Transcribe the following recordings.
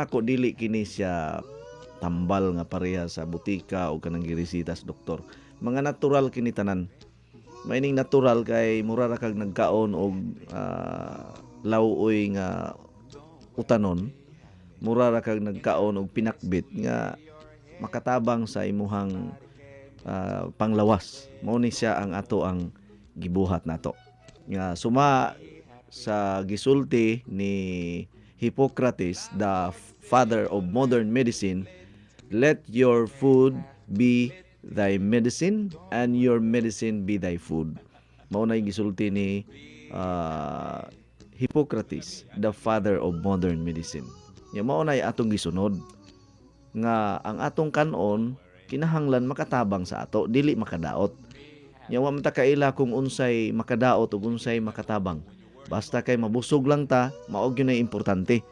Ako dili kini siya tambal nga pareha sa butika o kanang giresita sa doktor. Mga natural kini tanan. Maining natural kay mura ra kag nagkaon og lawuoy nga utanon, mura ra kag nagkaon og pinakbit nga makatabang sa imuhang panglawas. Mao ni siya ang ato ang gibuhat nato. Nga suma sa gisulti ni Hippocrates, the father of modern medicine, let your food be thy medicine and your medicine be thy food. Mao na gisulti ni uh, Hippocrates, the father of modern medicine. Ya mao na atong gisunod nga ang atong kanon kinahanglan makatabang sa ato, dili makadaot. Nya wa man ta kaila kung unsay makadaot ug unsay makatabang. Basta kay mabusog lang ta, mao gyud na importante.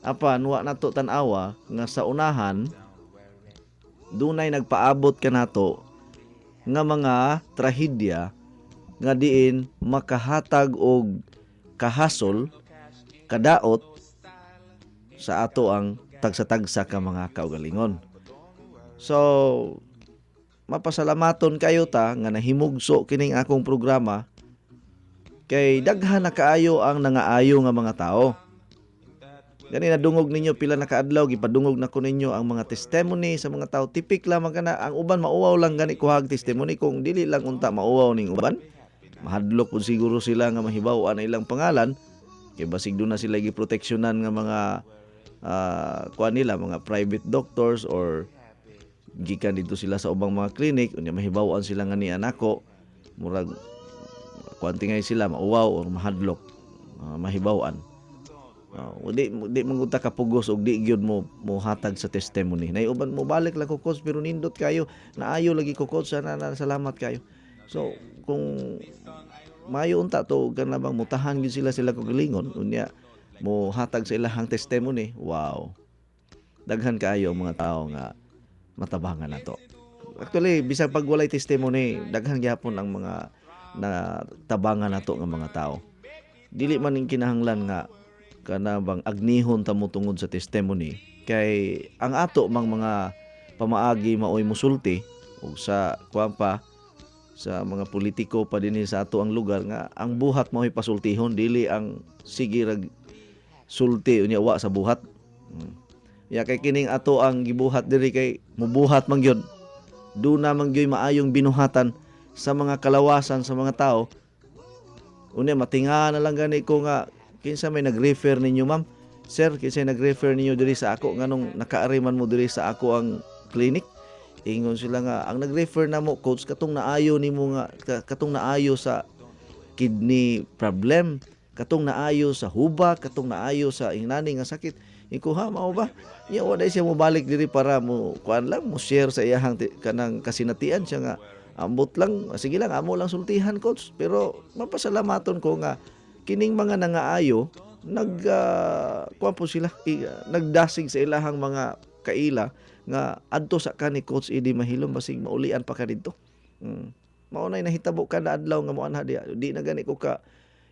Apan wa nato tan-awa nga sa unahan dunay nagpaabot kanato nga mga trahedya nga diin makahatag og kahasol, kadaot sa ato ang tagsa-tagsa ka mga kaugalingon. So, mapasalamaton kayo ta nga nahimugso kining akong programa kay daghan na kaayo ang nangaayo nga mga tao. Gani nadungog ninyo pila na kaadlaw gipadungog na ko ninyo ang mga testimony sa mga tao. Tipik lamang kana ang uban mauwaw lang gani kuhag testimony kung dili lang unta mauwaw ning uban. Mahadlok pud siguro sila nga mahibaw-an ang ilang pangalan kay basig do na sila giproteksyonan nga mga kuan nila mga private doctors or gikan dito sila sa ubang mga clinic unya mahibaw-an sila nga ni anako murag kuan tingay sila mauwaw or mahadlok mahibaw-an. Di mangunta ka pugos og di gyud mo hatag sa testimony. Nay uban mo balik lang ko coach pero nindot kayo. Naayo lagi ko coach sana salamat kayo. So kung maayo unta to kana bang mutahan gyud sila kagalingon unya mo hatag sa ilahang testimony. Wow. Daghan kaayo ang mga tao nga matabangan nato. Actually bisag pag walay testimony, daghan gyapon ang mga tabangan nato nga mga tao. Dili man ning kinahanglan nga kana bang agnihon ta mo tungod sa testimony kay ang ato mang mga pamaagi maoy musulti ug sa kuan pa sa mga politiko pa dinhi sa ato ang lugar nga ang buhat maoy pasultihon dili ang sige rag sulti unya wa sa buhat. Ya kay kining ato ang gibuhat diri kay mubuhat man gyud. Duna man gyud maayong binuhatan sa mga kalawasan sa mga tao. Unya matinga na lang gani ko nga kinsa may nag-refer ninyo ma'am? Sir, kinsa nag-refer ninyo diri sa ako nganong nakaariman mo diri sa ako ang clinic? Ingon sila nga ang nag-refer namo coach katong naayo nimo nga katong naayo sa kidney problem, katong naayo sa hubak, katong naayo sa inani nga sakit. Iko ha mao ba? Iya wa siya mo balik diri para mo kuan lang mo share sa iyahang kanang kasinatian siya nga ambot lang sige lang amo lang sultihan coach pero mapasalamaton ko nga kining mga nangaayo kuan po sila nagdasig sa ilahang mga kaila nga adto sa kani coach Eddie Mahilom basig maulian pa ka didto. Mao nay nahitabo kada adlaw nga mo anha di na gani ko ka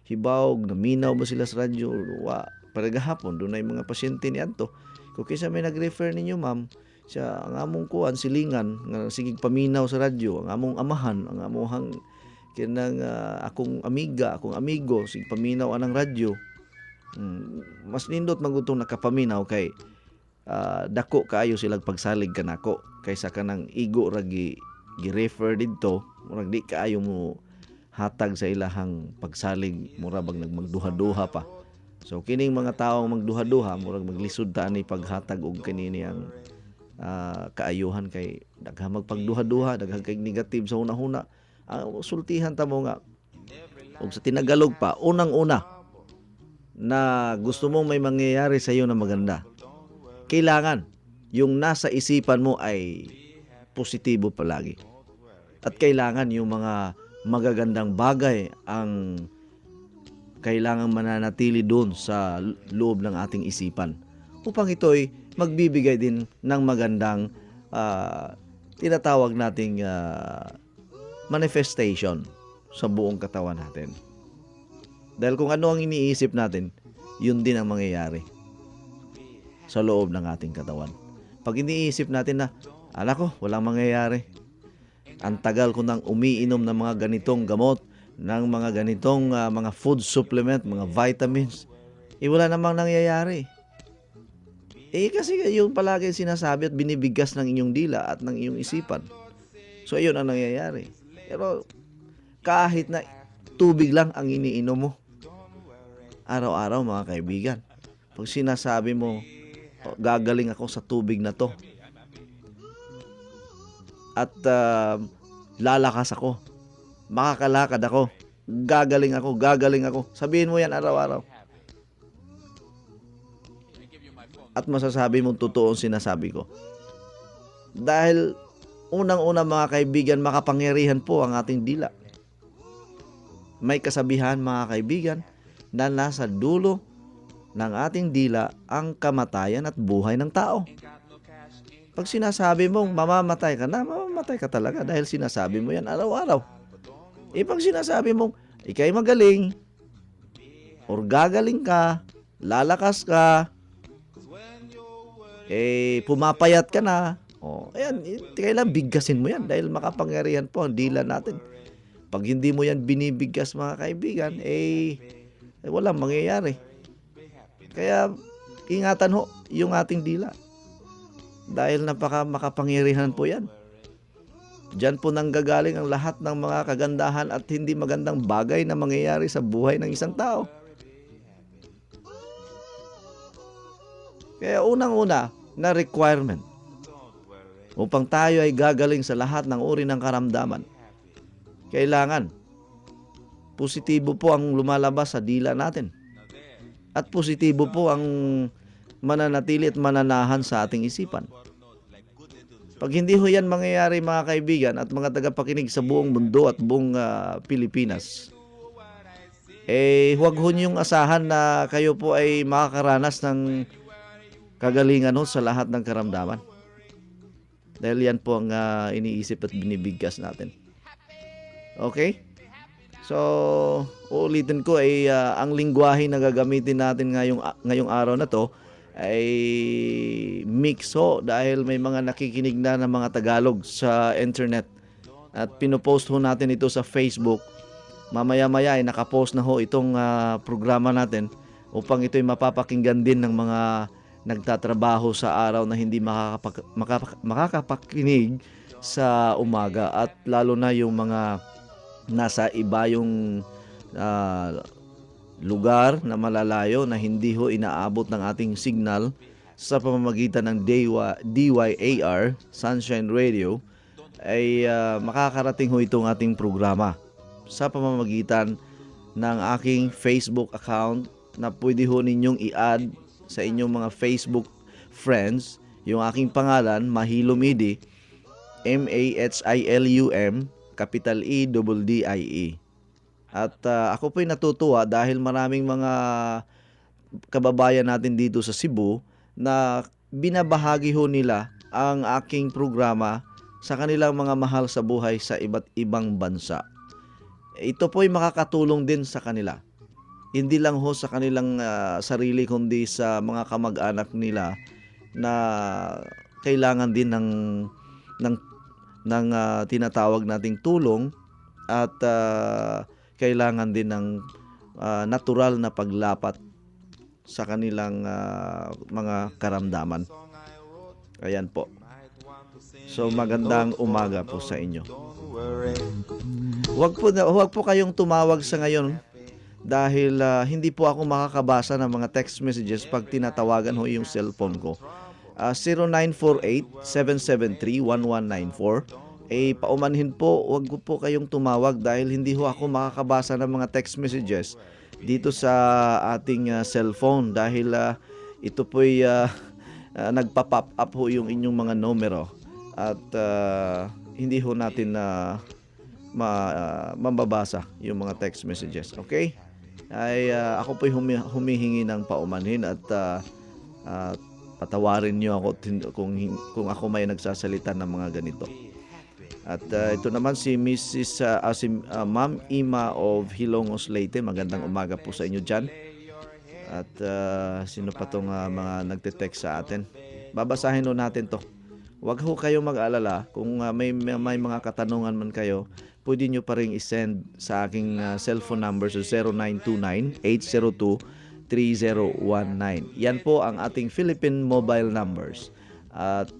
hibawog naminaw ba sila sa radyo wa para gahapon dunay mga pasyente ni adto kung kinsa may nag-refer ninyo ma'am siya ang among kuan silingan nga sige paminaw sa radyo ang among amahan ang amuhang kinang akong amiga, akong amigo sig paminaw anang radyo. Mas nindot man gud tong nakapaminaw kay dako kaayo silang pagsalig kanako kaysa kanang igo ra gi-refer didto murag di kaayo mo hatag sa ilahang pagsalig mura bang nagmagduha-duha pa. So kining mga tawo magduha-duha murag maglisod ta ani paghatag og kanini ang kaayuhan kay daghang magpagduha-duha daghang kay negative sa una-una. Sultihan ta mo nga ug sa tinagalog pa unang-una na gusto mong may mangyayari sa iyo na maganda kailangan yung nasa isipan mo ay positibo palagi at kailangan yung mga magagandang bagay ang kailangan mananatili doon sa loob ng ating isipan upang ito'y magbibigay din ng magandang tinatawag nating manifestation sa buong katawan natin. Dahil kung ano ang iniisip natin, yun din ang mangyayari. sa loob ng ating katawan. Pag iniisip natin na, ala ko, walang mangyayari. Ang tagal ko nang umiinom ng mga ganitong gamot, ng mga ganitong mga food supplement, mga vitamins. Wala namang nangyayari. Kasi yun palagi sinasabi at binibigkas ng inyong dila at ng iyong isipan. So, ayun ang nangyayari. Pero, kahit na tubig lang ang iniinom mo, araw-araw mga kaibigan, pag sinasabi mo, gagaling ako sa tubig na to, at lalakas ako, makakalakad ako, gagaling ako. Sabihin mo yan araw-araw. At masasabi mong totoo ang sinasabi ko. Dahil unang-una mga kaibigan, makapangyarihan po ang ating dila. May kasabihan mga kaibigan na nasa dulo ng ating dila ang kamatayan at buhay ng tao. Pag sinasabi mong mamamatay ka na, mamamatay ka talaga dahil sinasabi mo yan araw-araw. Pag sinasabi mong ikay magaling, or gagaling ka, lalakas ka, pumapayat ka na, ayan, kailangan bigkasin mo yan dahil makapangyarihan po ang dila natin. Pag hindi mo yan binibigkas mga kaibigan, walang mangyayari. Kaya ingatan ho yung ating dila. Dahil makapangyarihan po yan. Diyan po nanggagaling ang lahat ng mga kagandahan at hindi magandang bagay na mangyayari sa buhay ng isang tao. Kaya unang-una na requirement upang tayo ay gagaling sa lahat ng uri ng karamdaman, kailangan positibo po ang lumalabas sa dila natin. At positibo po ang mananatili at mananahan sa ating isipan. Pag hindi ho yan mangyayari mga kaibigan at mga tagapakinig sa buong mundo at buong Pilipinas, huwag ho niyong asahan na kayo po ay makakaranas ng kagalingan ho sa lahat ng karamdaman. Dahil yan po ang iniisip at binibigkas natin. Okay? So, uulitin ko ang lingwahe na gagamitin natin ngayong araw na to ay mix ho dahil may mga nakikinig na ng mga Tagalog sa internet at pinopost ho natin ito sa Facebook. Mamaya-maya ay nakapost na ho itong programa natin upang ito'y mapapakinggan din ng mga nagtatrabaho sa araw na hindi makakapakinig sa umaga at lalo na yung mga nasa iba yung lugar na malalayo na hindi ho inaabot ng ating signal sa pamamagitan ng DYAR, Sunshine Radio, ay makakarating ho itong ating programa sa pamamagitan ng aking Facebook account na pwede ho ninyong i-add sa inyong mga Facebook friends. Yung aking pangalan, Mahilum Idi, MAHILUM, capital EDDIE. At ako po'y natutuwa dahil maraming mga kababayan natin dito sa Cebu na binabahagi ho nila ang aking programa sa kanilang mga mahal sa buhay sa iba't ibang bansa. Ito po'y makakatulong din sa kanila. Hindi lang ho sa kanilang sarili kundi sa mga kamag-anak nila na kailangan din ng tinatawag nating tulong at kailangan din ng natural na paglapat sa kanilang mga karamdaman. Ayan po. So magandang umaga po sa inyo. Huwag po kayong tumawag sa ngayon dahil hindi po ako makakabasa ng mga text messages pag tinatawagan ho yung cellphone ko. 0948-773-1194. Paumanhin po, huwag po kayong tumawag dahil hindi ho ako makakabasa ng mga text messages dito sa ating cellphone dahil ito po'y nagpa-pop up ho yung inyong mga numero at hindi ho natin mababasa yung mga text messages. Okay? Ako po'y humihingi ng paumanhin at patawarin niyo ako kung ako may nagsasalita ng mga ganito. At ito naman si Ma'am Ima of Hilongos, Leyte. Magandang umaga po sa inyo dyan. At sino pa tong mga nagte-text sa atin? Babasahin ho natin to. Huwag ho kayo mag-alala kung may mga katanungan man kayo, pwede nyo pa rin isend sa aking cellphone number so 0929-802-3019. Yan po ang ating Philippine mobile numbers. At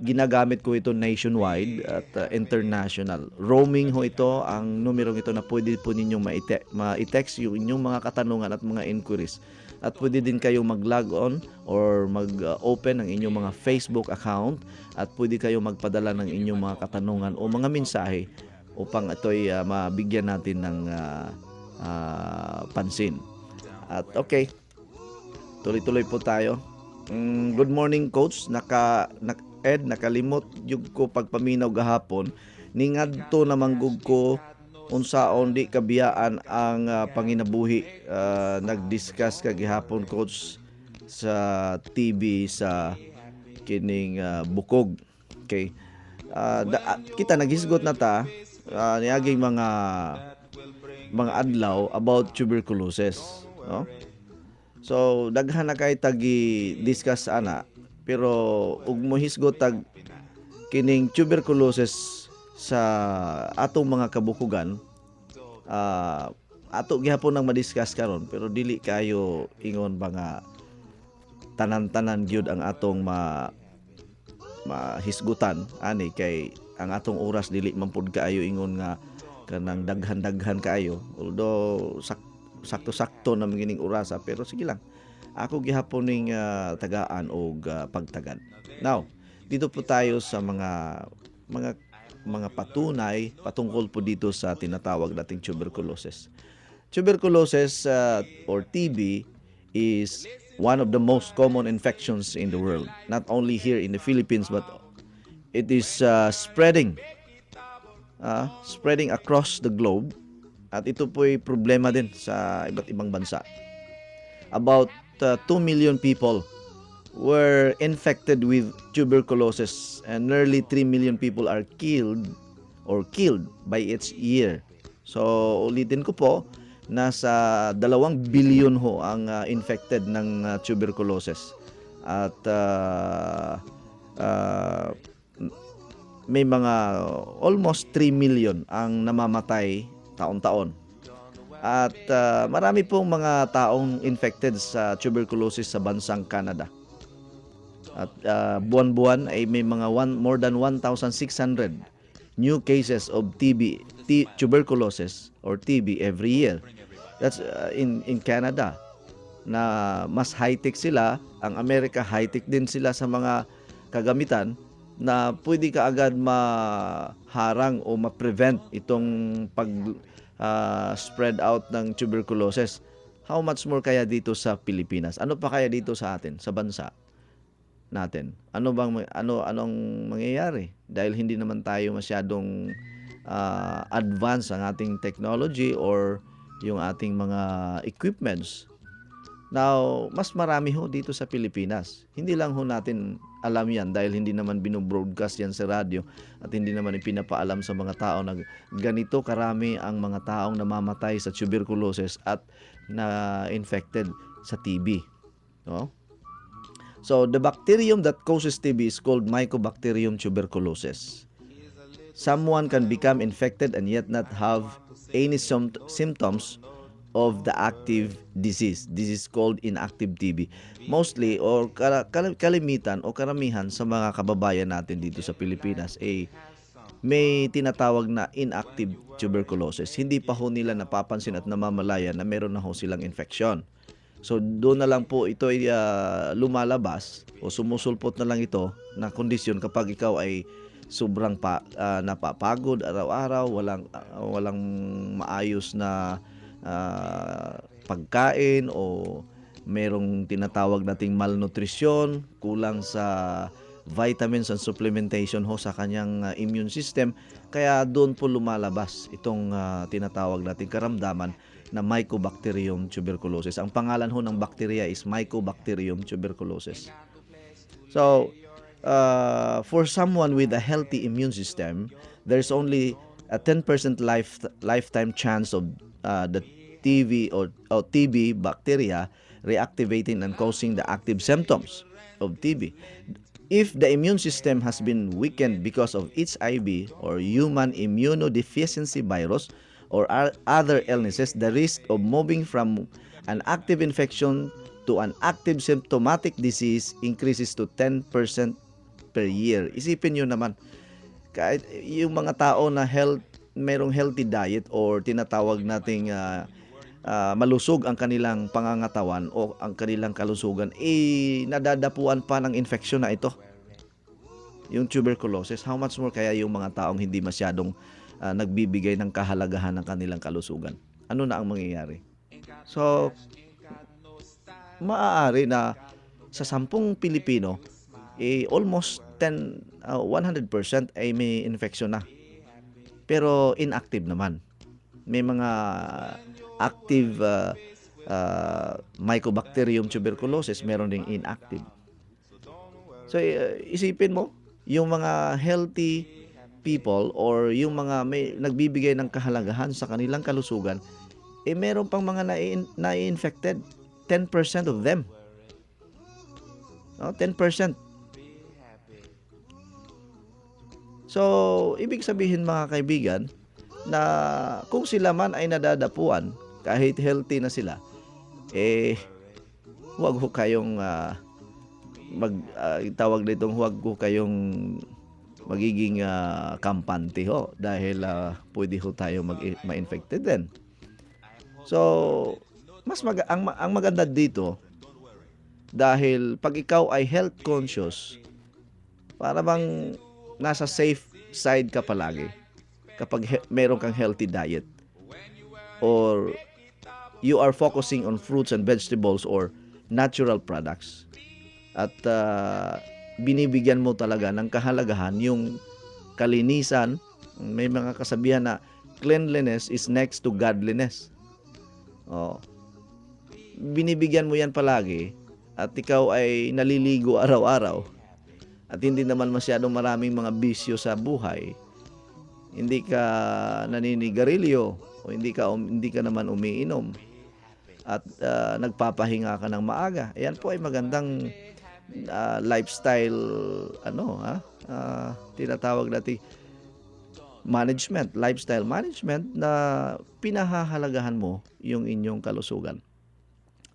ginagamit ko ito nationwide at international. Roaming ho ito, ang numerong ito na pwede po ninyong ma-text yung inyong mga katanungan at mga inquiries. At pwede din kayo mag-log on or mag-open ng inyong mga Facebook account at pwede kayo magpadala ng inyong mga katanungan o mga mensahe upang ito'y mabigyan natin ng pansin. At okay, tuloy-tuloy po tayo. Good morning, Coach. Nakalimot yung ko pagpaminaw gahapon. Ningadto na manggug ko unsaon di kabiyaan ang panginabuhi. Nag-discuss ka gihapon, Coach, sa TV sa kining bukog. Okay. Kita naghisgot na ta niaging mga adlaw about tuberculosis, no? So daghan na kay tagi-discuss ana, pero ug mohisgot tag kining tuberculosis sa atong mga kabukugan, ato gihapon nang ma-discuss karon, pero dili kayo ingon ba nga tanan-tanan gyud ang atong mahisgutan ani kay ang atong oras dili man pud kaayo ingon nga kanang daghan-daghan kaayo, although sakto-sakto na magining orasa, pero sige lang. Ako gihapon ning tagaan og pagtagad. Now, dito po tayo sa mga patunay patungkol po dito sa tinatawag nating tuberculosis. Tuberculosis or TB is one of the most common infections in the world. Not only here in the Philippines, but it is spreading across the globe. At ito po'y problema din sa iba't ibang bansa. About 2 million people were infected with tuberculosis and nearly 3 million people are killed by each year. So ulitin ko po, nasa 2 billion ho ang infected ng tuberculosis. At may mga almost 3 million ang namamatay taon-taon. At marami pong mga taong infected sa tuberculosis sa bansang Canada. At buwan-buwan ay may mga more than 1,600 new cases of tuberculosis or TB every year. That's in Canada, na mas high-tech sila. Ang Amerika, high-tech din sila sa mga kagamitan na pwede ka agad maharang o ma-prevent itong spread out ng tuberculosis. How much more kaya dito sa Pilipinas? Ano pa kaya dito sa atin, sa bansa natin? Anong mangyayari? Dahil hindi naman tayo masyadong advanced ang ating technology or yung ating mga equipments. Now, mas marami ho dito sa Pilipinas. Hindi lang ho natin alam yan dahil hindi naman binobroadcast yan sa radyo at hindi naman ipinapaalam sa mga tao na ganito karami ang mga taong namamatay sa tuberculosis at na infected sa TB. No? So, the bacterium that causes TB is called Mycobacterium tuberculosis. Someone can become infected and yet not have any symptoms of the active disease. This is called inactive TB. Mostly or kalimitan o karamihan sa mga kababayan natin dito sa Pilipinas may tinatawag na inactive tuberculosis. Hindi pa ho nila napapansin at namamalayan na meron na ho silang infection. So doon na lang po ito ay lumalabas o sumusulpot na lang ito na kondisyon kapag ikaw ay sobrang napapagod araw-araw, walang maayos na pagkain o merong tinatawag nating malnutrition, kulang sa vitamins and supplementation ho sa kanyang immune system, kaya doon po lumalabas itong tinatawag nating karamdaman na Mycobacterium tuberculosis. Ang pangalan ho ng bacteria is Mycobacterium tuberculosis. So, for someone with a healthy immune system, there's only a 10% lifetime chance of the TB bacteria reactivating and causing the active symptoms of TB. If the immune system has been weakened because of HIV or human immunodeficiency virus or other illnesses, the risk of moving from an active infection to an active symptomatic disease increases to 10% per year. Isipin nyo naman, kahit yung mga tao na merong healthy diet or tinatawag nating malusog ang kanilang pangangatawan o ang kanilang kalusugan, nadadapuan pa ng infeksyon na ito, yung tuberculosis. How much more kaya yung mga taong hindi masyadong nagbibigay ng kahalagahan ng kanilang kalusugan? Ano na ang mangyayari? So, maaari na sa 10 Pilipino, almost 100% ay may infection na. Pero inactive naman. May mga active Mycobacterium tuberculosis, meron ding inactive. So, isipin mo, yung mga healthy people or yung mga may nagbibigay ng kahalagahan sa kanilang kalusugan, meron pang mga na-infected. 10% of them. No? 10%. So, ibig sabihin mga kaibigan, na kung sila man ay nadadapuan, kahit healthy na sila, huwag ho kayong tawag ditong huwag ho kayong magiging kampante ho dahil pwede ho tayo ma-infected din. So, ang maganda dito, dahil pag ikaw ay health conscious, para bang nasa safe side ka palagi kapag meron kang healthy diet or you are focusing on fruits and vegetables or natural products at binibigyan mo talaga ng kahalagahan yung kalinisan. May mga kasabihan na cleanliness is next to godliness. Binibigyan mo yan palagi at ikaw ay naliligo araw-araw at hindi naman masyadong maraming mga bisyo sa buhay, hindi ka naninigarilyo o hindi ka naman umiinom at nagpapahinga ka ng maaga, ayan po ay magandang lifestyle tinatawag natin lifestyle management na pinahahalagahan mo yung inyong kalusugan.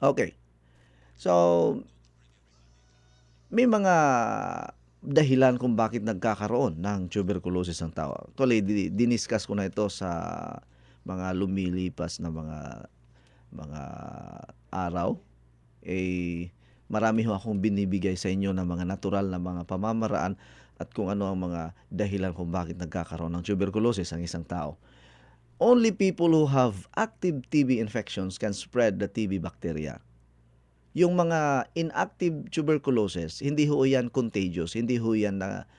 Okay. So, may mga dahilan kung bakit nagkakaroon ng tuberculosis ang tao. Actually, diniscuss ko na ito sa mga lumilipas na mga araw. Marami ho akong binibigay sa inyo ng mga natural na mga pamamaraan at kung ano ang mga dahilan kung bakit nagkakaroon ng tuberculosis ang isang tao. Only people who have active TB infections can spread the TB bacteria. Yung mga inactive tuberculosis, hindi ho yan contagious, hindi ho yan na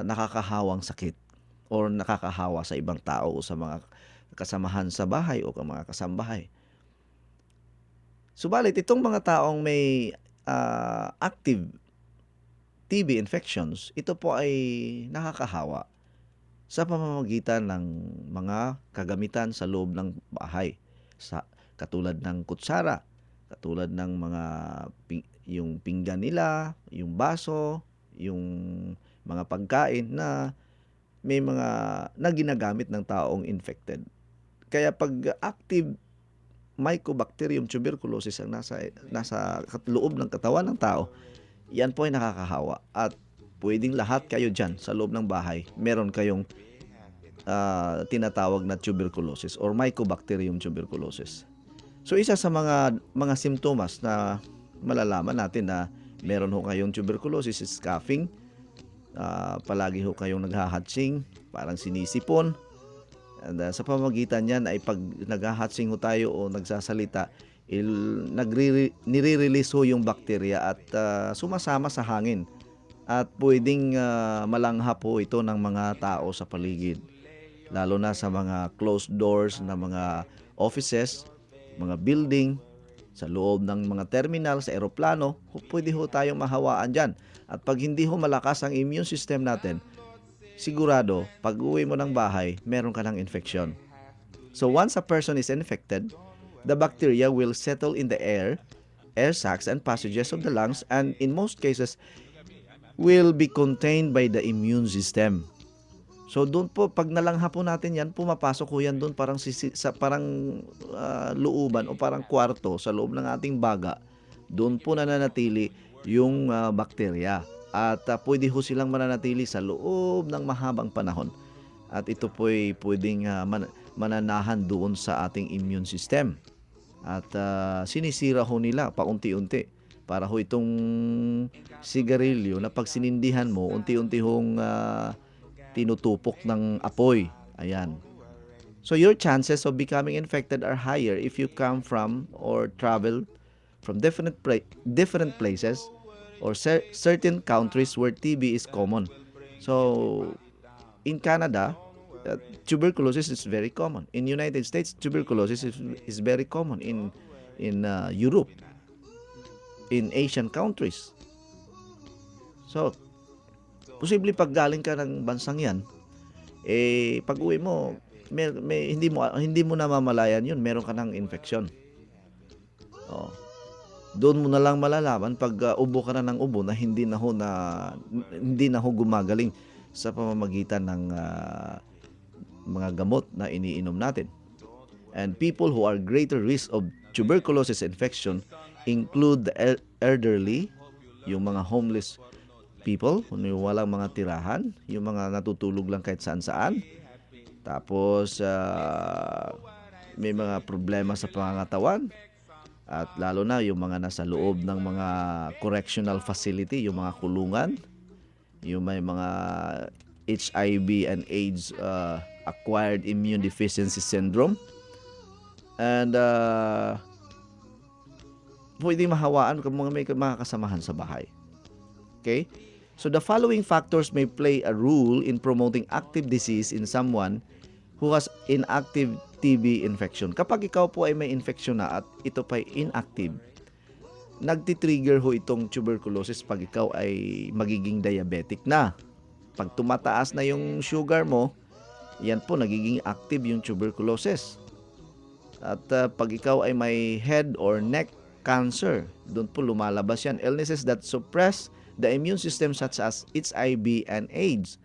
nakakahawang sakit or nakakahawa sa ibang tao o sa mga kasamahan sa bahay o mga kasambahay. Subalit, itong mga taong may active TB infections, ito po ay nakakahawa sa pamamagitan ng mga kagamitan sa loob ng bahay, katulad ng kutsara, katulad ng yung pinggan nila, yung baso, yung mga pagkain na may mga na ginagamit ng taong infected. Kaya pag active Mycobacterium tuberculosis ang nasa loob ng katawan ng tao, yan po ay nakakahawa at pwedeng lahat kayo dyan sa loob ng bahay, meron kayong tinatawag na tuberculosis or Mycobacterium tuberculosis. So isa sa mga simptomas na malalaman natin na meron ho kayong tuberculosis is coughing. Palagi ho kayong naghahatsing, parang sinisipon. And sa pamamagitan niyan ay pag naghahatsing ho tayo o nagsasalita, nire-release ho yung bakterya at sumasama sa hangin. At pwedeng malanghap po ito ng mga tao sa paligid. Lalo na sa mga closed doors na mga offices, mga building, sa loob ng mga terminal, sa eroplano, pwede ho tayong mahawaan dyan. At pag hindi ho malakas ang immune system natin, sigurado, pag uwi mo ng bahay, meron ka ng infection. So once a person is infected, the bacteria will settle in the air air sacs and passages of the lungs, and in most cases will be contained by the immune system. So doon po, pag nalangha po natin yan, pumapasok po yan doon parang sa parang looban o parang kwarto sa loob ng ating baga. Doon po nananatili yung bakterya. At pwede ho silang mananatili sa loob ng mahabang panahon. At ito po ay pwedeng mananahan doon sa ating immune system. At sinisira ho nila paunti-unti. Para ho itong sigarilyo na pag sinindihan mo, unti-unti hong tinutupok ng apoy. Ayan. So your chances of becoming infected are higher if you come from or travel from different places or certain countries where TB is common. So in Canada, tuberculosis is very common. In United States, tuberculosis is very common. In Europe, in Asian countries. So posible pag galing ka ng bansang yan, pag uwi mo, hindi mo namamalayan yun, meron ka ng infection. Doon mo na lang malalaman pag ubo ka na ng ubo na hindi na ho gumagaling sa pamamagitan ng mga gamot na iniinom natin. And people who are greater risk of tuberculosis infection include the elderly, yung mga homeless people, yung walang mga tirahan, yung mga natutulog lang kahit saan-saan. Tapos may mga problema sa pangangatawan. At lalo na yung mga nasa loob ng mga correctional facility, yung mga kulungan, yung may mga HIV and AIDS acquired immune deficiency syndrome. And pwede mahawaan kung may mga kasamahan sa bahay. Okay? So the following factors may play a role in promoting active disease in someone who has inactive TB infection. Kapag ikaw po ay may infection na at ito pa ay inactive, nagtitrigger ho itong tuberculosis pag ikaw ay magiging diabetic na. Pag tumataas na yung sugar mo, yan po nagiging active yung tuberculosis. At pag ikaw ay may head or neck cancer, doon po lumalabas yan. Illnesses that suppress the immune system such as HIV and AIDS.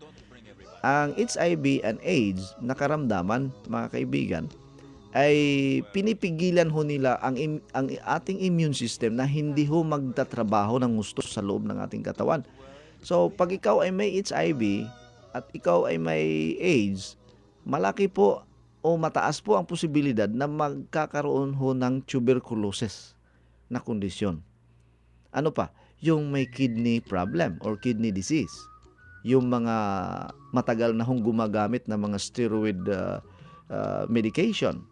Ang HIV and AIDS, nakaramdaman, mga kaibigan, ay pinipigilan ho nila ang ating immune system na hindi ho magtatrabaho ng gusto sa loob ng ating katawan. So, pag ikaw ay may HIV at ikaw ay may AIDS, malaki po o mataas po ang posibilidad na magkakaroon ho ng tuberculosis na kondisyon. Ano pa? Yung may kidney problem or kidney disease. Yung mga matagal na hong gumagamit ng mga steroid medication.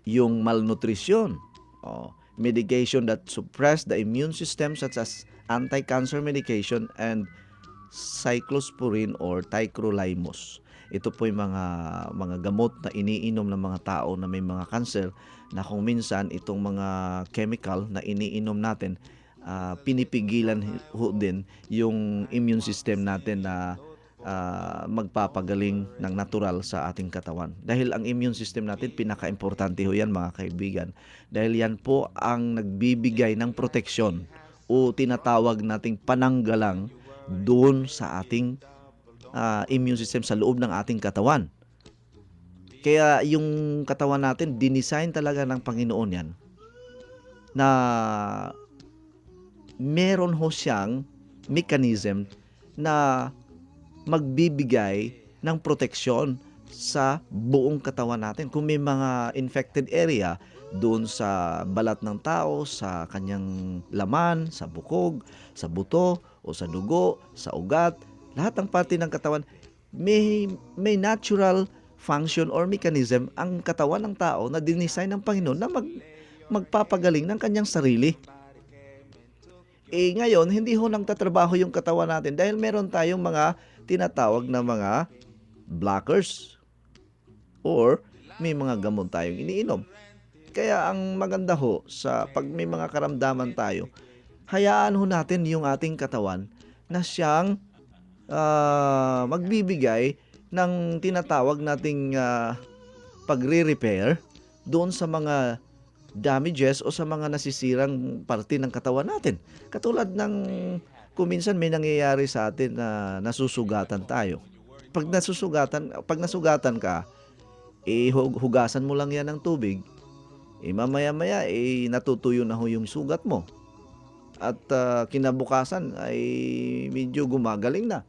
Yung malnutrition. Medication that suppress the immune system such as anti-cancer medication and cyclosporine or tacrolimus. Ito po yung mga gamot na iniinom ng mga tao na may mga cancer na kung minsan itong mga chemical na iniinom natin pinipigilan ho din yung immune system natin na magpapagaling ng natural sa ating katawan. Dahil ang immune system natin, pinaka-importante ho yan mga kaibigan. Dahil yan po ang nagbibigay ng proteksyon o tinatawag nating pananggalang doon sa ating immune system sa loob ng ating katawan. Kaya yung katawan natin, dinesign talaga ng Panginoon yan na meron ho siyang mechanism na magbibigay ng proteksyon sa buong katawan natin. Kung may mga infected area doon sa balat ng tao, sa kanyang laman, sa bukog, sa buto, o sa dugo, sa ugat, lahat ng parte ng katawan, may natural function or mechanism ang katawan ng tao na dinesign ng Panginoon na magpapagaling ng kanyang sarili. Ngayon, hindi ho nang tatrabaho yung katawan natin dahil meron tayong mga tinatawag na mga blockers or may mga gamot tayong iniinom. Kaya ang maganda ho sa pag may mga karamdaman tayo, hayaan ho natin yung ating katawan na siyang magbibigay ng tinatawag nating pagre-repair doon sa mga damages o sa mga nasisirang parte ng katawan natin. Katulad ng kung minsan may nangyayari sa atin na nasusugatan tayo. Pag nasugatan ka, hugasan mo lang yan ng tubig, mamaya-maya natutuyo na ho yung sugat mo. At kinabukasan ay medyo gumagaling na.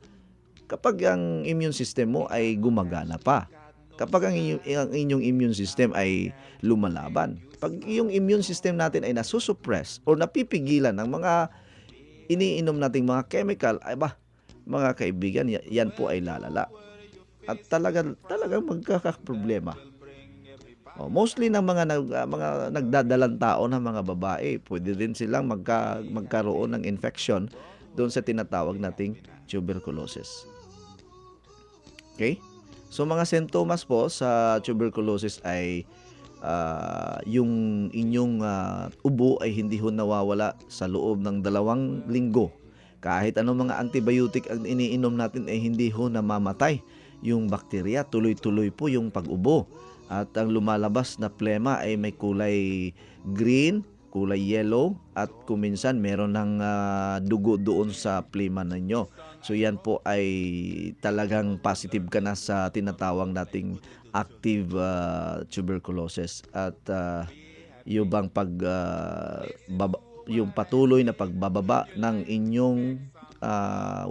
Kapag ang immune system mo ay gumagana pa. Kapag ang inyong immune system ay lumalaban. Pag yung immune system natin ay nasusuppress o napipigilan ng mga iniinom nating mga chemical, ay mga kaibigan, yan po ay lalala. At talagang magkakaproblema. Mostly ng mga nagdadalang tao ng mga babae, pwede din silang magkaroon ng infection doon sa tinatawag nating tuberculosis. Okay? So mga sintomas po sa tuberculosis ay yung inyong ubo ay hindi ho nawawala sa loob ng 2 linggo. Kahit anong mga antibiotic ang iniinom natin ay hindi ho namamatay yung bakterya, tuloy-tuloy po yung pag-ubo. At ang lumalabas na plema ay may kulay green, kulay yellow, at kuminsan meron ng dugo doon sa plema ninyo. So yan po ay talagang positive ka na sa tinatawag nating active tuberculosis. At yung bang yung patuloy na pagbababa ng inyong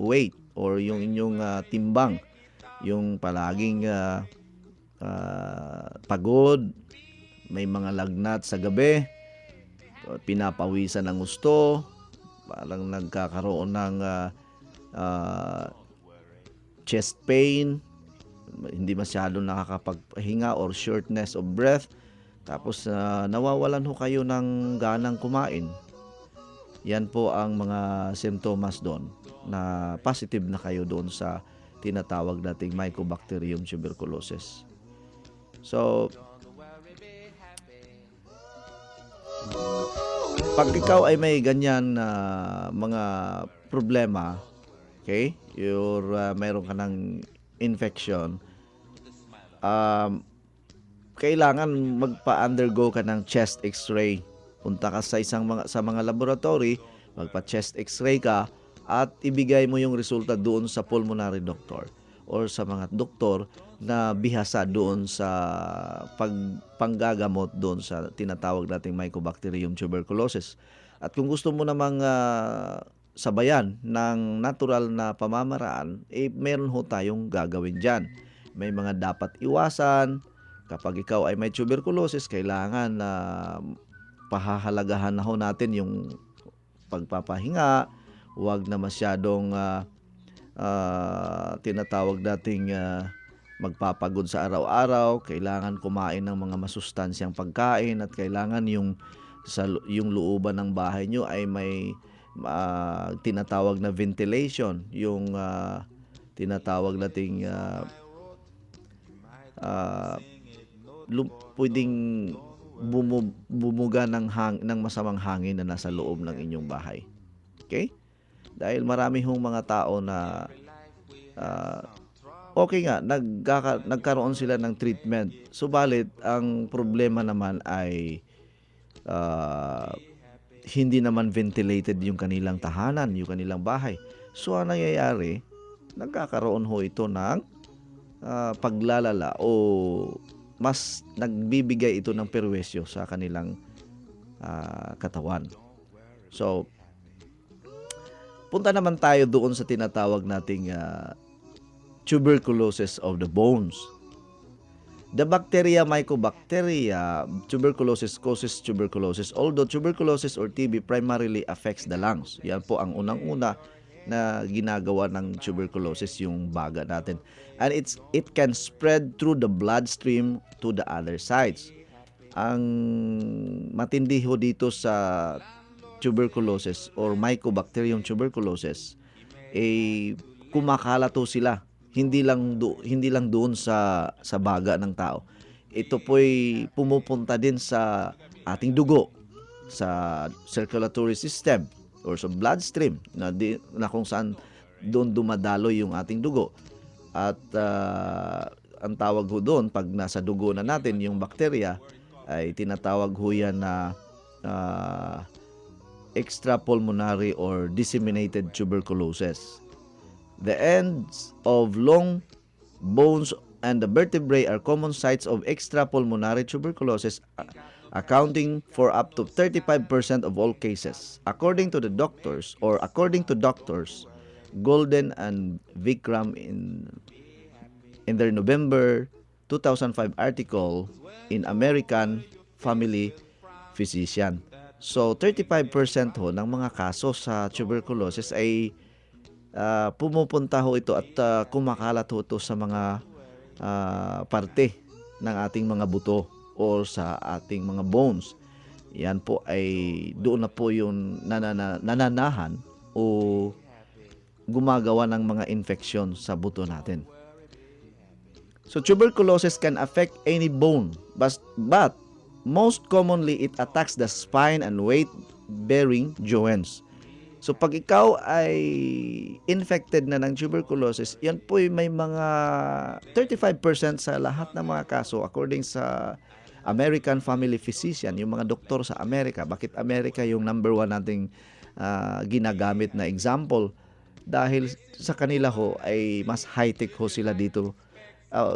weight or yung inyong timbang, yung palaging pagod, may mga lagnat sa gabi, pinapawisan ng gusto, parang nagkakaroon ng chest pain, hindi masyado nakakapagpahinga or shortness of breath, tapos nawawalan ho kayo ng ganang kumain. Yan po ang mga simptomas doon na positive na kayo doon sa tinatawag nating Mycobacterium tuberculosis. So, pag ikaw ay may ganyan na mga problema, okay, mayroon ka ng infection, kailangan magpa-undergo ka ng chest x-ray. Punta ka sa mga laboratory, magpa-chest x-ray ka at ibigay mo yung resulta doon sa pulmonary doctor or sa mga doktor na bihasa doon sa panggagamot doon sa tinatawag nating Mycobacterium tuberculosis. At kung gusto mo namang sabayan ng natural na pamamaraan, meron ho tayong gagawin dyan. May mga dapat iwasan. Kapag ikaw ay may tuberculosis, kailangan na pahahalagahan na ho natin yung pagpapahinga. Huwag na masyadong tinatawag nating magpapagod sa araw-araw. Kailangan kumain ng mga masustansyang pagkain at kailangan yung looban ng bahay nyo ay may tinatawag na ventilation, yung tinatawag nating pwedeng bumuga ng masamang hangin na nasa loob ng inyong bahay. Okay? Dahil marami hong mga tao na okay nga, nagkaroon sila ng treatment. Subalit, ang problema naman ay hindi naman ventilated yung kanilang tahanan, yung kanilang bahay. So, ang nangyayari, nagkakaroon ho ito ng paglalala o mas nagbibigay ito ng perwisyo sa kanilang katawan. So, punta naman tayo doon sa tinatawag nating tuberculosis of the bones. The bacteria Mycobacteria tuberculosis causes tuberculosis, although tuberculosis or TB primarily affects the lungs. Yan po ang unang-una na ginagawa ng tuberculosis, yung baga natin. And it can spread through the bloodstream to the other sides. Ang matindi ho dito sa tuberculosis or Mycobacterium tuberculosis, kumakalat ho sila. Hindi lang doon sa baga ng tao. Ito po'y pumupunta din sa ating dugo, sa circulatory system or sa bloodstream na kung saan doon dumadalo yung ating dugo. At ang tawag ho doon, pag nasa dugo na natin yung bakterya, ay tinatawag ho yan na extrapulmonary or disseminated tuberculosis. The ends of long bones and the vertebrae are common sites of extrapulmonary tuberculosis, accounting for up to 35% of all cases. According to doctors, Golden and Vikram in their November 2005 article in American Family Physician. So 35% ho ng mga kaso sa tuberculosis ay pumupunta ho ito at kumakalat ho ito sa mga parte ng ating mga buto o sa ating mga bones. Yan po ay doon na po yung nananahan o gumagawa ng mga infeksyon sa buto natin. So tuberculosis can affect any bone, but most commonly it attacks the spine and weight-bearing joints. So pag ikaw ay infected na ng tuberculosis, yan po ay may mga 35% sa lahat ng mga kaso according sa American Family Physician, yung mga doktor sa Amerika. Bakit Amerika yung number one nating ginagamit na example? Dahil sa kanila ho ay mas high-tech ho sila dito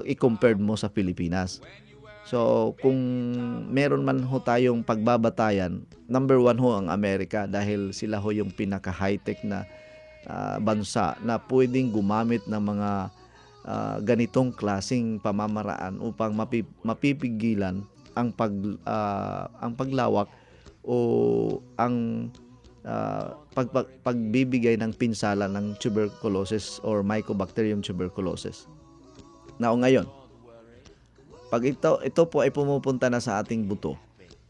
i-compared mo sa Pilipinas. So, kung meron man ho tayong pagbabatayan, number one ho ang Amerika dahil sila ho yung pinaka-high-tech na bansa na pwedeng gumamit ng mga ganitong klasing pamamaraan upang mapipigilan ang paglawak o ang pagbibigay ng pinsala ng tuberculosis or Mycobacterium tuberculosis. Now ngayon, pag ito po ay pumupunta na sa ating buto,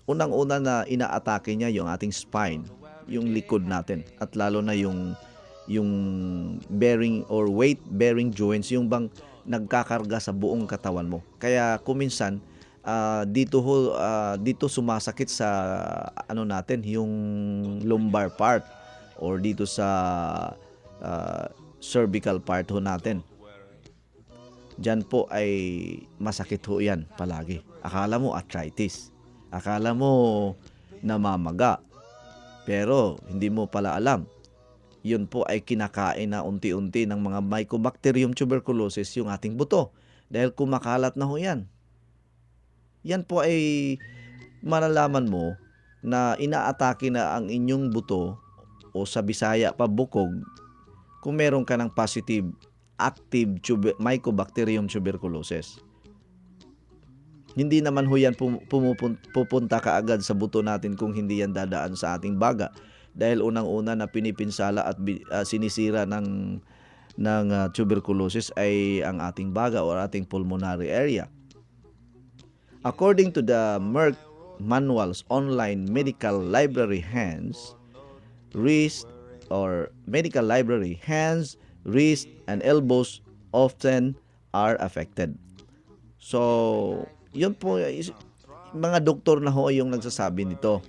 unang-una na inaatake niya yung ating spine, yung likod natin, at lalo na yung bearing or weight bearing joints, yung bang nagkakarga sa buong katawan mo. Kaya kuminsan dito sumasakit sa natin, yung lumbar part or dito sa cervical part ho natin. Diyan po ay masakit ho yan palagi. Akala mo arthritis. Akala mo namamaga. Pero hindi mo pala alam. Yun po ay kinakain na unti-unti ng mga Mycobacterium tuberculosis yung ating buto. Dahil kumakalat na ho yan. Yan po ay malalaman mo na inaatake na ang inyong buto o sa Bisaya pa bukog kung meron ka ng positive active Mycobacterium tuberculosis. Hindi naman ho yan pupunta kaagad sa buto natin kung hindi yan dadaan sa ating baga. Dahil unang-una na pinipinsala at sinisira ng tuberculosis ay ang ating baga o ating pulmonary area. According to the Merck Manual's online medical library, hands, wrist, and elbows often are affected. So, yun po, mga doktor na ho yung nagsasabi nito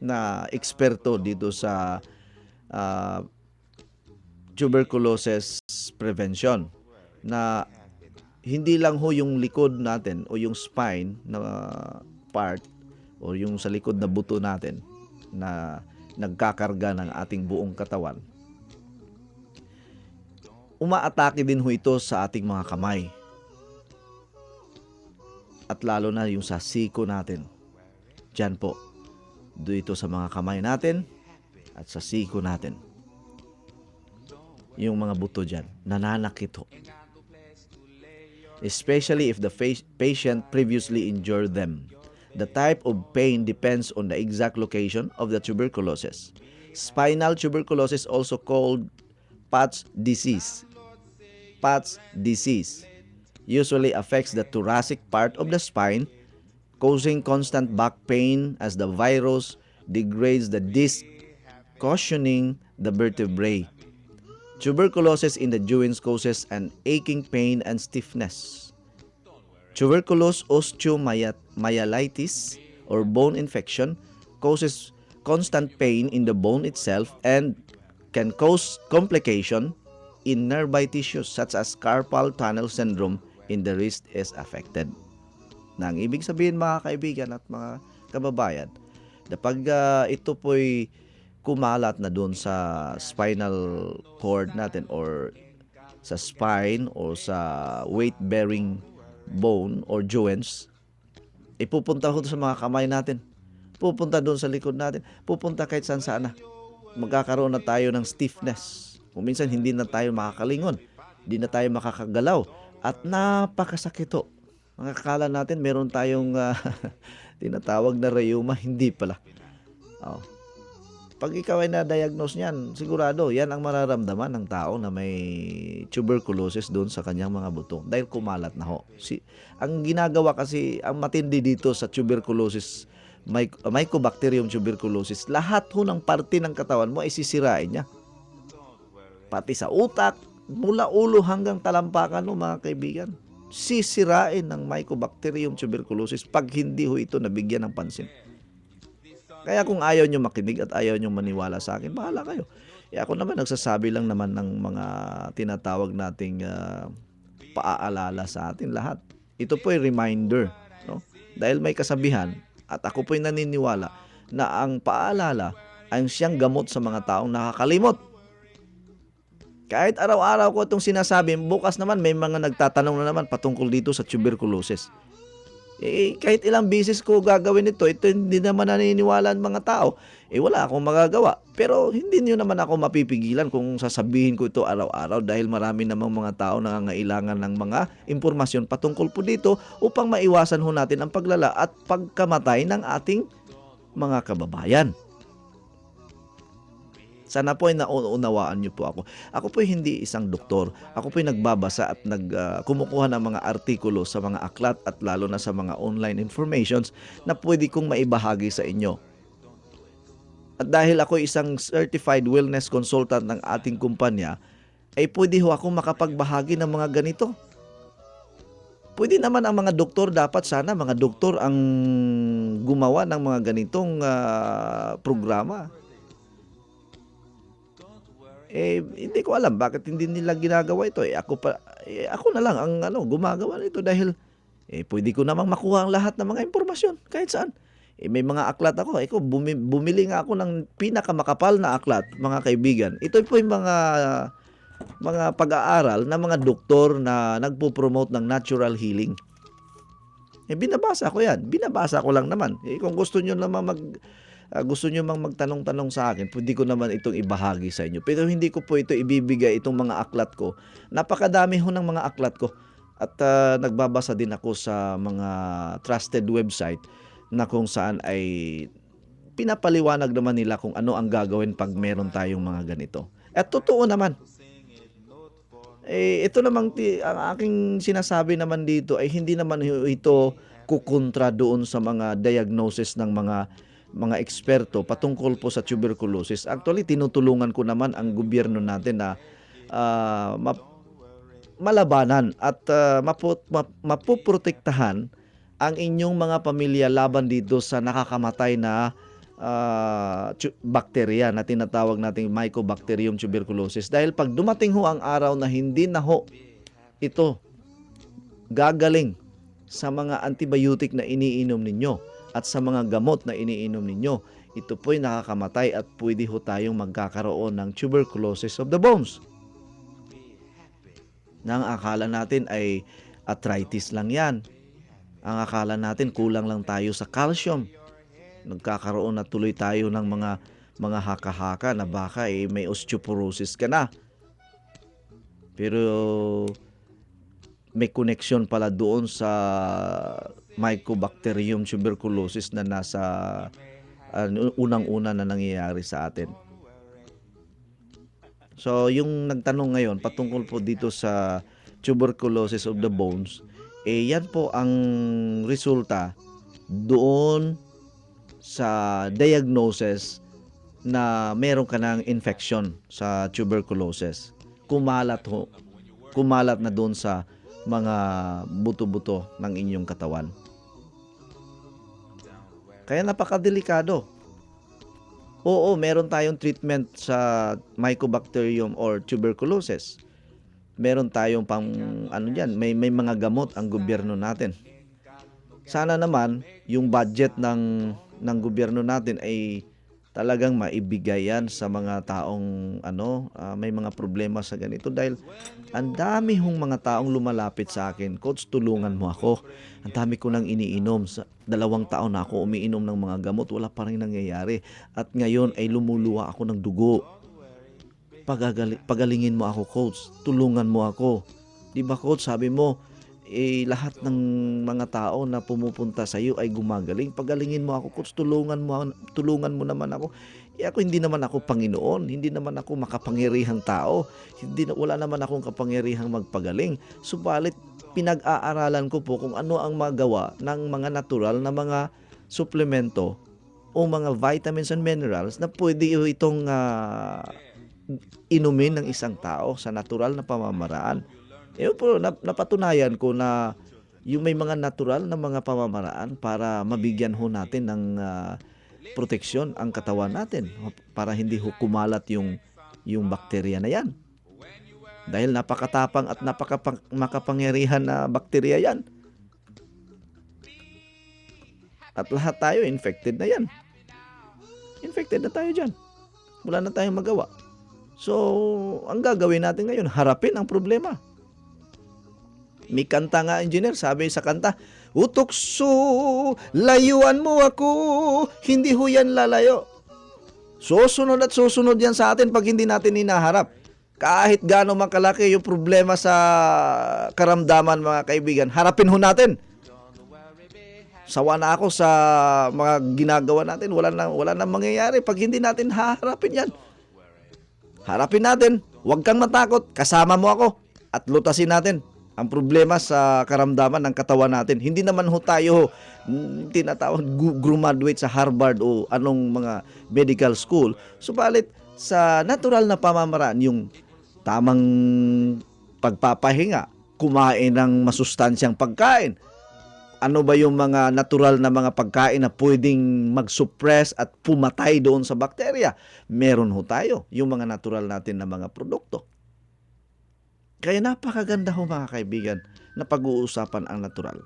na eksperto dito sa tuberculosis prevention, na hindi lang ho yung likod natin o yung spine na part o yung sa likod na buto natin na nagkakarga ng ating buong katawan. Umaatake din ho ito sa ating mga kamay. At lalo na yung sa siko natin. Diyan po. Dito sa mga kamay natin at sa siko natin. Yung mga buto dyan, nananakit ho. Especially if the patient previously injured them. The type of pain depends on the exact location of the tuberculosis. Spinal tuberculosis, also called Pat's disease, usually affects the thoracic part of the spine, causing constant back pain as the virus degrades the disc, cushioning the vertebrae. Tuberculosis in the joints causes an aching pain and stiffness. Tuberculous osteomyelitis or bone infection causes constant pain in the bone itself and can cause complication in nearby tissues such as carpal tunnel syndrome in the wrist is affected. Na ang ibig sabihin mga kaibigan at mga kababayan, kapag ito po'y kumalat na doon sa spinal cord natin or sa spine o sa weight-bearing bone or joints, ipupunta ho sa mga kamay natin. Pupunta doon sa likod natin. Pupunta kahit saan saan na. Magkakaroon na tayo ng stiffness. Kung minsan hindi na tayo makakalingon. Hindi na tayo makakagalaw. At napakasakit ho. Ang akala natin meron tayong tinatawag na rheuma. Hindi pala. Oh. Pag ikaw ay na-diagnose niyan, sigurado, yan ang mararamdaman ng tao na may tuberculosis doon sa kanyang mga buto. Dahil kumalat na ho. Ang ginagawa kasi, ang matindi dito sa tuberculosis, Mycobacterium tuberculosis, lahat ho ng parte ng katawan mo ay sisirain niya. Pati sa utak, mula ulo hanggang talampakan mo mga kaibigan. Sisirain ng Mycobacterium tuberculosis pag hindi ho ito nabigyan ng pansin. Kaya kung ayaw nyo makinig at ayaw nyo maniwala sa akin, bahala kayo. Ako naman, nagsasabi lang naman ng mga tinatawag nating paaalala sa atin lahat. Ito po ay reminder. No? Dahil may kasabihan, at ako po'y naniniwala, na ang paalala ay siyang gamot sa mga taong nakakalimot. Kahit araw-araw ko itong sinasabi, bukas naman may mga nagtatanong na naman patungkol dito sa tuberculosis. Kahit ilang bisis ko gagawin ito hindi naman naniniwala ang mga tao. Wala akong magagawa. Pero hindi niyo naman ako mapipigilan kung sasabihin ko ito araw-araw dahil marami namang mga tao nangangailangan ng mga impormasyon patungkol po dito upang maiwasan ho natin ang paglala at pagkamatay ng ating mga kababayan. Sana po ay nauunawaan niyo po ako. Ako po hindi isang doktor. Ako po ay nagbabasa at kumukuha ng mga artikulo sa mga aklat at lalo na sa mga online informations na pwede kong maibahagi sa inyo. At dahil ako isang certified wellness consultant ng ating kumpanya, ay pwede ho ako makapagbahagi ng mga ganito. Pwede naman ang mga doktor, dapat sana mga doktor ang gumawa ng mga ganitong programa. Hindi ko alam bakit hindi nila ginagawa ito. Ako na lang ang gumagawa nito dahil pwede ko namang makuha ang lahat ng mga impormasyon kahit saan. May mga aklat ako. Bumili nga ako ng pinakamakapal na aklat, mga kaibigan. Ito po yung mga pag-aaral ng mga doktor na nagpo-promote ng natural healing. Binabasa ko yan. Binabasa ko lang naman. Kung gusto nyo naman gusto nyo mang magtanong-tanong sa akin, pwede ko naman itong ibahagi sa inyo. Pero hindi ko po ito ibibigay, itong mga aklat ko. Napakadami ho ng mga aklat ko. At nagbabasa din ako sa mga trusted website na kung saan ay pinapaliwanag naman nila kung ano ang gagawin pag meron tayong mga ganito. At totoo naman. Ito namang ang aking sinasabi naman dito ay hindi naman ito kukontra doon sa mga diagnosis ng mga eksperto patungkol po sa tuberculosis. Actually, tinutulungan ko naman ang gobyerno natin na malabanan at mapoprotektahan ang inyong mga pamilya laban dito sa nakakamatay na bakterya na tinatawag nating Mycobacterium tuberculosis. Dahil pag dumating ho ang araw na hindi na ho ito gagaling sa mga antibiotic na iniinom ninyo at sa mga gamot na iniinom ninyo, ito po'y nakakamatay at pwede ho tayong magkakaroon ng tuberculosis of the bones. Na ang akala natin ay arthritis lang yan. Ang akala natin kulang lang tayo sa calcium. Nagkakaroon na tuloy tayo ng mga haka-haka na baka may osteoporosis ka na. Pero may connection pala doon sa Mycobacterium tuberculosis na nasa unang-una na nangyayari sa atin. So, yung nagtanong ngayon patungkol po dito sa tuberculosis of the bones, yan po ang resulta doon sa diagnosis na meron ka ng infection sa tuberculosis. Kumalat na doon sa mga buto-buto ng inyong katawan. Kaya napakadelikado. Oo, meron tayong treatment sa Mycobacterium or tuberculosis. Meron tayong may mga gamot ang gobyerno natin. Sana naman yung budget ng gobyerno natin ay talagang maibigay yan sa mga taong may mga problema sa ganito dahil ang dami hong mga taong lumalapit sa akin, Coach, tulungan mo ako. Ang dami ko nang iniinom. Sa 2 taon na ako umiinom ng mga gamot, wala pa rin nangyayari. At ngayon ay lumuluwa ako ng dugo. Pagalingin mo ako, Coach. Tulungan mo ako. Di ba, Coach, sabi mo, lahat ng mga tao na pumupunta sa iyo ay gumagaling. Pagalingin mo ako, Coach, tulungan mo naman ako. Ako hindi naman ako Panginoon, hindi naman ako makapangyarihang tao. Wala naman akong kapangyarihang magpagaling. Subalit pinag-aaralan ko po kung ano ang magawa ng mga natural na mga suplemento o mga vitamins and minerals na pwede itong inumin ng isang tao sa natural na pamamaraan. Po, napatunayan ko na yung may mga natural na mga pamamaraan para mabigyan ho natin ng proteksyon ang katawan natin para hindi ho kumalat yung bakterya na yan. Dahil napakatapang at makapangyarihan na bakterya yan. At lahat tayo infected na yan. Infected na tayo dyan. Wala na tayong magawa. So, ang gagawin natin ngayon, harapin ang problema. May kanta nga, engineer, sabi sa kanta, "Utukso, layuan mo ako, hindi ho yan lalayo." Susunod at susunod yan sa atin pag hindi natin hinaharap. Kahit gaano man kalaki yung problema sa karamdaman, mga kaibigan, harapin ho natin. Sawa na ako sa mga ginagawa natin, wala nang mangyayari pag hindi natin haharapin yan. Harapin natin, huwag kang matakot, kasama mo ako at lutasin natin ang problema sa karamdaman ng katawan natin. Hindi naman ho tayo tinatawag graduate sa Harvard o anong mga medical school. Subalit sa natural na pamamaraan, yung tamang pagpapahinga, kumain ng masustansyang pagkain. Ano ba yung mga natural na mga pagkain na pwedeng mag-suppress at pumatay doon sa bakterya? Meron ho tayo, yung mga natural natin na mga produkto. Kaya napakaganda ho, mga kaibigan, na pag-uusapan ang natural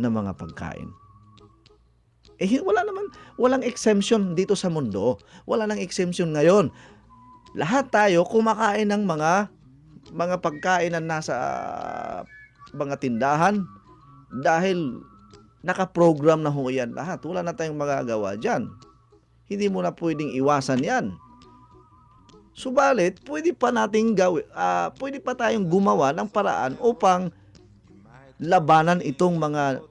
na mga pagkain. Walang exemption dito sa mundo. Wala nang exemption ngayon. Lahat tayo kumakain ng mga pagkain na nasa mga tindahan dahil nakaprogram na ho yan lahat. Wala na tayong magagawa dyan. Hindi mo na pwedeng iwasan yan. Subalit, pwede pa tayong gumawa ng paraan upang labanan itong mga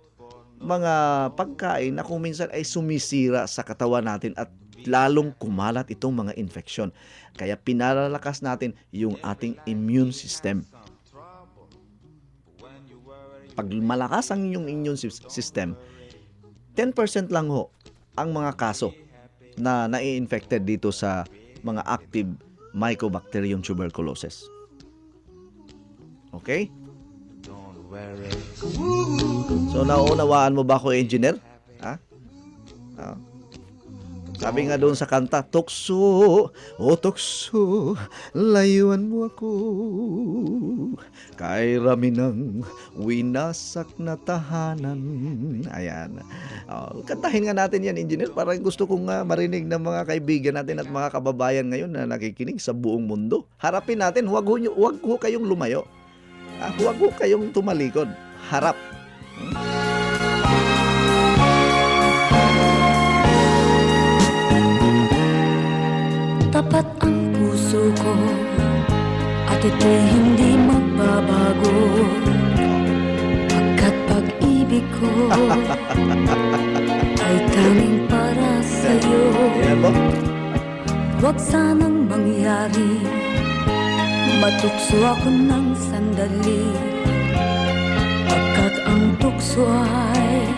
pagkain na kung minsan ay sumisira sa katawan natin at lalong kumalat itong mga infeksyon. Kaya pinalalakas natin yung ating immune system. Pag malakas ang inyong immune system, 10% lang ho ang mga kaso na nai-infected dito sa mga active Mycobacterium tuberculosis. Okay? So, nauunawaan mo ba ako, engineer? Ha? Sabi nga doon sa kanta, "Tukso, o tukso, layuan mo ako, kay rami ng winasak na tahanan." Ayan. Kantahin nga natin yan, engineer. Parang gusto kong marinig ng mga kaibigan natin at mga kababayan ngayon na nakikinig sa buong mundo. Harapin natin, huwag ho kayong lumayo. Huwag ho kayong tumalikod. Harap. Tapat ang puso ko at ito'y hindi magbabago, pagkat pag-ibig ko ay tanging para sa'yo. Huwag sanang mangyari, matukso ako ng sandali, pagkat ang tukso ay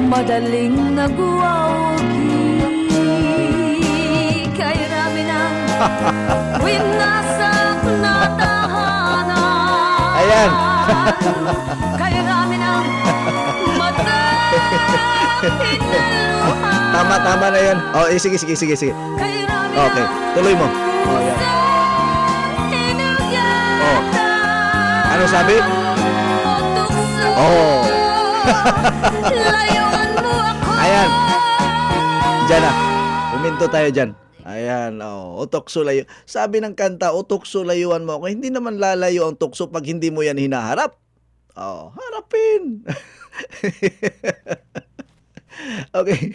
madaling nagwawagi. Kay rami ng winasak na tahanan. Ayan. Kay rami ng matapit na luha. Tama na yan. Sige. Kay rami Okay, tuloy mo. Yan. inugatan. Ano sabi? O tukso, layuan mo ako. Ayan. Diyan na. Uminto tayo dyan. Ayan, tukso layo. Sabi ng kanta, tukso layuan mo ako. Hindi naman lalayo ang tukso pag hindi mo yan hinaharap. Harapin. Okay.